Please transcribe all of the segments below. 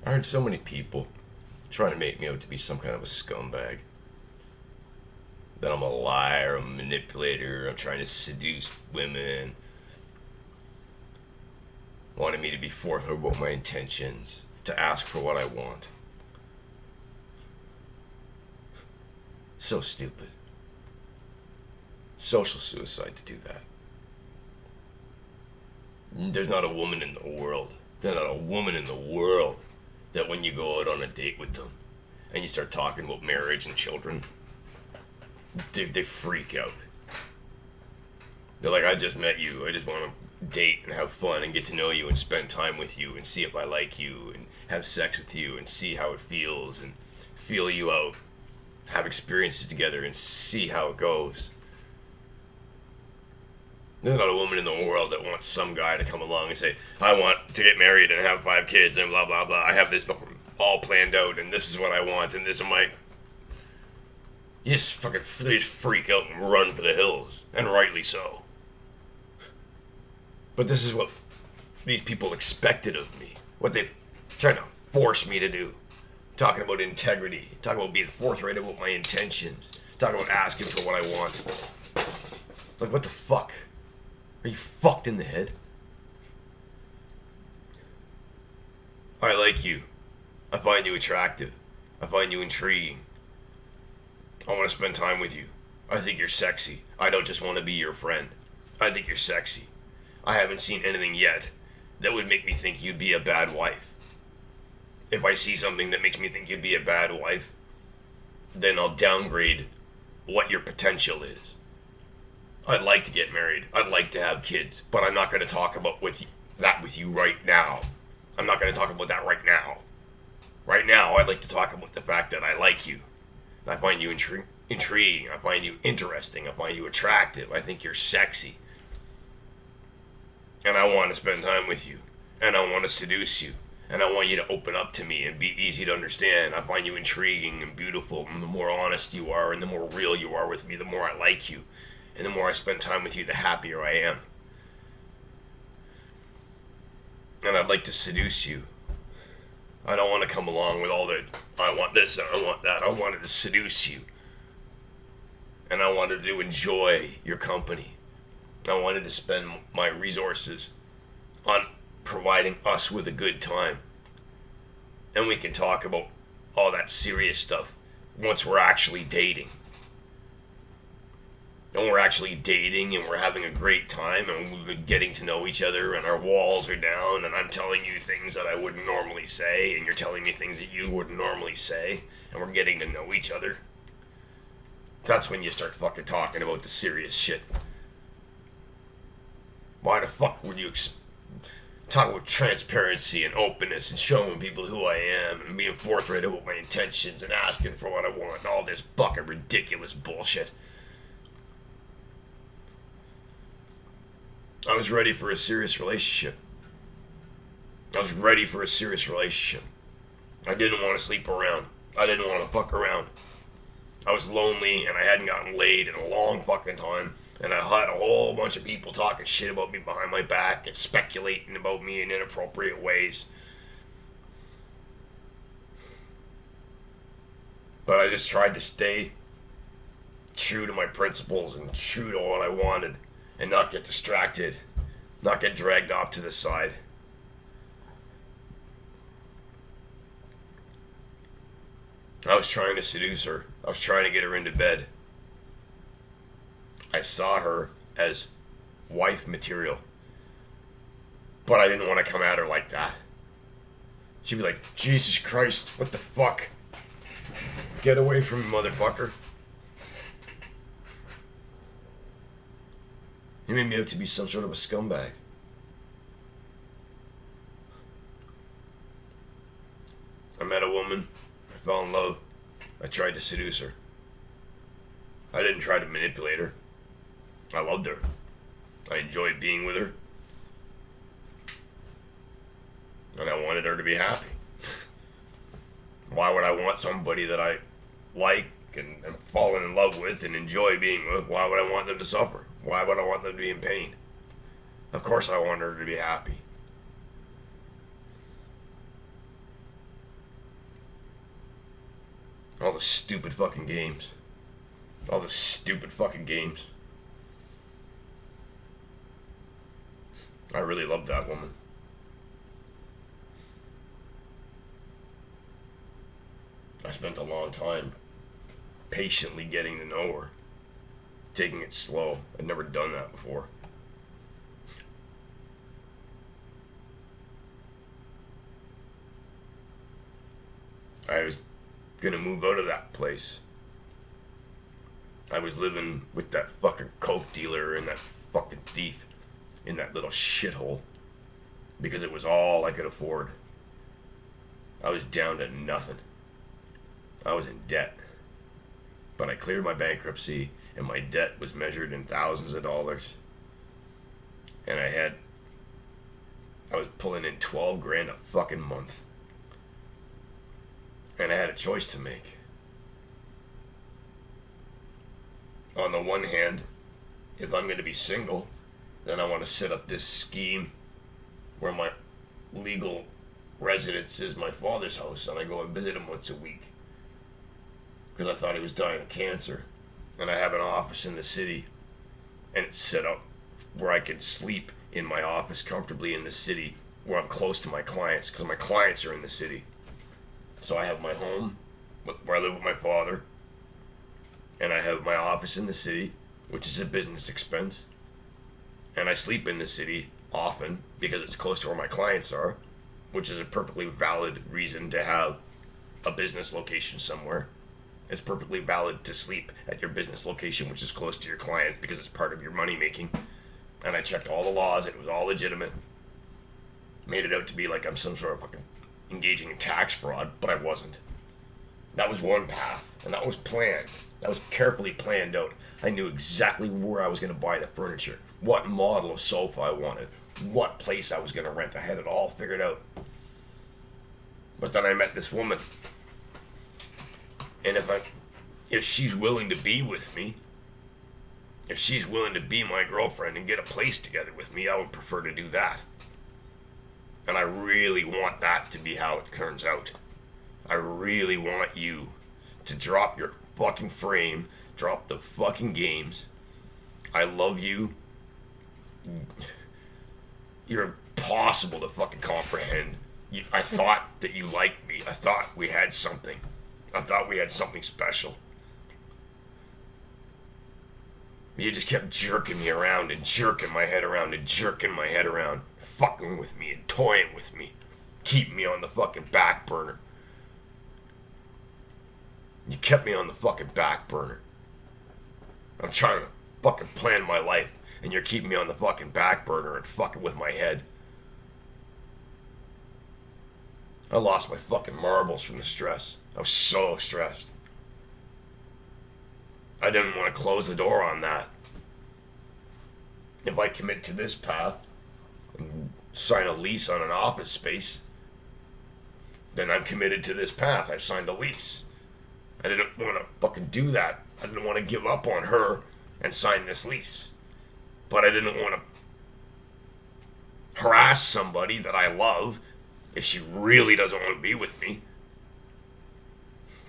I heard so many people trying to make me out to be some kind of a scumbag. That I'm a liar, I'm a manipulator, I'm trying to seduce women. Wanted me to be forthright about my intentions, to ask for what I want. So stupid. Social suicide to do that. There's not a woman in the world. There's not a woman in the world that when you go out on a date with them and you start talking about marriage and children, they freak out. They're like, I just met you. I just want to date and have fun and get to know you and spend time with you and see if I like you and have sex with you and see how it feels and feel you out. Have experiences together and see how it goes. There's not a woman in the world that wants some guy to come along and say, I want to get married and have 5 kids and blah, blah, blah. I have this all planned out and this is what I want and this is my... You just fucking they just freak out and run for the hills. And rightly so. But this is what these people expected of me. What they trying to force me to do. Talking about integrity. Talking about being forthright about my intentions. Talking about asking for what I want. Like, what the fuck? Are you fucked in the head? I like you. I find you attractive. I find you intriguing. I want to spend time with you. I think you're sexy. I don't just want to be your friend. I think you're sexy. I haven't seen anything yet that would make me think you'd be a bad wife. If I see something that makes me think you'd be a bad wife, then I'll downgrade what your potential is. I'd like to get married. I'd like to have kids, but I'm not going to talk about that with you right now. I'm not going to talk about that right now. Right now, I'd like to talk about the fact that I like you. I find you intriguing. I find you interesting. I find you attractive. I think you're sexy. And I want to spend time with you. And I want to seduce you. And I want you to open up to me and be easy to understand. I find you intriguing and beautiful. And the more honest you are and the more real you are with me, the more I like you. And the more I spend time with you, the happier I am. And I'd like to seduce you. I don't want to come along with all the, I want this and I want that. I wanted to seduce you. And I wanted to enjoy your company. I wanted to spend my resources on providing us with a good time. And we can talk about all that serious stuff once we're actually dating. And we're actually dating and we're having a great time and we've been getting to know each other and our walls are down and I'm telling you things that I wouldn't normally say and you're telling me things that you wouldn't normally say and we're getting to know each other. That's when you start fucking talking about the serious shit. Why the fuck would you talk about transparency and openness and showing people who I am and being forthright about my intentions and asking for what I want and all this fucking ridiculous bullshit? I was ready for a serious relationship. I was ready for a serious relationship. I didn't want to sleep around. I didn't want to fuck around. I was lonely and I hadn't gotten laid in a long fucking time. And I had a whole bunch of people talking shit about me behind my back and speculating about me in inappropriate ways. But I just tried to stay true to my principles and true to what I wanted. And not get distracted, not get dragged off to the side. I was trying to seduce her. I was trying to get her into bed. I saw her as wife material. But I didn't want to come at her like that. She'd be like, Jesus Christ, what the fuck? Get away from me, motherfucker. You made me out to be some sort of a scumbag. I met a woman. I fell in love. I tried to seduce her. I didn't try to manipulate her. I loved her. I enjoyed being with her. And I wanted her to be happy. Why would I want somebody that I like and fall in love with and enjoy being with? Why would I want them to suffer? Why would I want them to be in pain? Of course I want her to be happy. All the stupid fucking games. All the stupid fucking games. I really loved that woman. I spent a long time patiently getting to know her, taking it slow. I'd never done that before. I was gonna move out of that place. I was living with that fucking coke dealer and that fucking thief in that little shithole because it was all I could afford. I was down to nothing. I was in debt. But I cleared my bankruptcy and my debt was measured in thousands of dollars. And I was pulling in 12 grand a fucking month. And I had a choice to make. On the one hand, if I'm going to be single, then I want to set up this scheme where my legal residence is my father's house and I go and visit him once a week. Because I thought he was dying of cancer. And I have an office in the city. And it's set up where I can sleep in my office comfortably in the city where I'm close to my clients. Because my clients are in the city. So I have my home where I live with my father. And I have my office in the city, which is a business expense. And I sleep in the city often because it's close to where my clients are, which is a perfectly valid reason to have a business location somewhere. It's perfectly valid to sleep at your business location, which is close to your clients because it's part of your money making. And I checked all the laws. It was all legitimate. Made it out to be like I'm some sort of fucking engaging in tax fraud, but I wasn't. That was one path, and that was planned. That was carefully planned out. I knew exactly where I was going to buy the furniture, what model of sofa I wanted, what place I was going to rent. I had it all figured out. But then I met this woman. And if she's willing to be with me, if she's willing to be my girlfriend and get a place together with me, I would prefer to do that. And I really want that to be how it turns out. I really want you to drop your fucking frame, drop the fucking games. I love you. You're impossible to fucking comprehend. I thought that you liked me. I thought we had something. I thought we had something special. You just kept jerking me around and jerking my head around and jerking my head around, fucking with me and toying with me, keeping me on the fucking back burner. You kept me on the fucking back burner. I'm trying to fucking plan my life, and you're keeping me on the fucking back burner and fucking with my head. I lost my fucking marbles from the stress. I was so stressed. I didn't want to close the door on that. If I commit to this path and sign a lease on an office space, then I'm committed to this path. I've signed a lease. I didn't want to fucking do that. I didn't want to give up on her and sign this lease. But I didn't want to harass somebody that I love if she really doesn't want to be with me.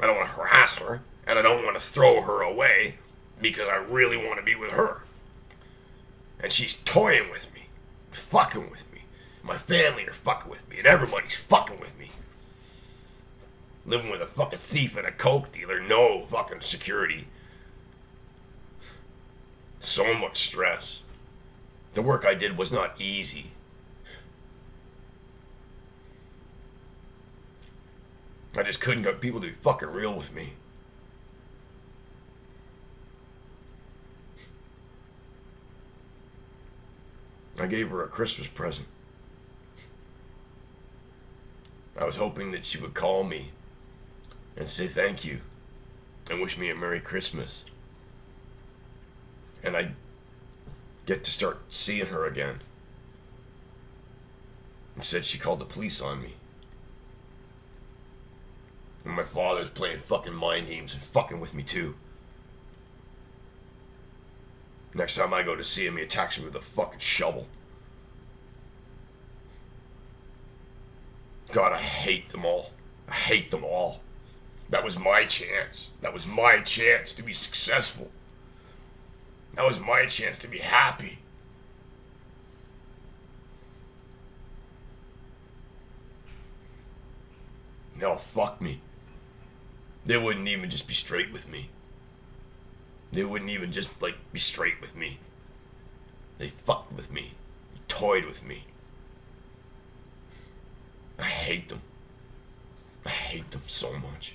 I don't want to harass her, and I don't want to throw her away because I really want to be with her. And she's toying with me, fucking with me. My family are fucking with me, and everybody's fucking with me. Living with a fucking thief and a coke dealer, no fucking security. So much stress. The work I did was not easy. I just couldn't get people to be fucking real with me. I gave her a Christmas present. I was hoping that she would call me and say thank you and wish me a Merry Christmas. And I'd get to start seeing her again. Instead, she called the police on me. And my father's playing fucking mind games and fucking with me too. Next time I go to see him, he attacks me with a fucking shovel. God, I hate them all. I hate them all. That was my chance. That was my chance to be successful. That was my chance to be happy. No, fuck me. They wouldn't even just be straight with me. They wouldn't even just, be straight with me. They fucked with me. They toyed with me. I hate them. I hate them so much.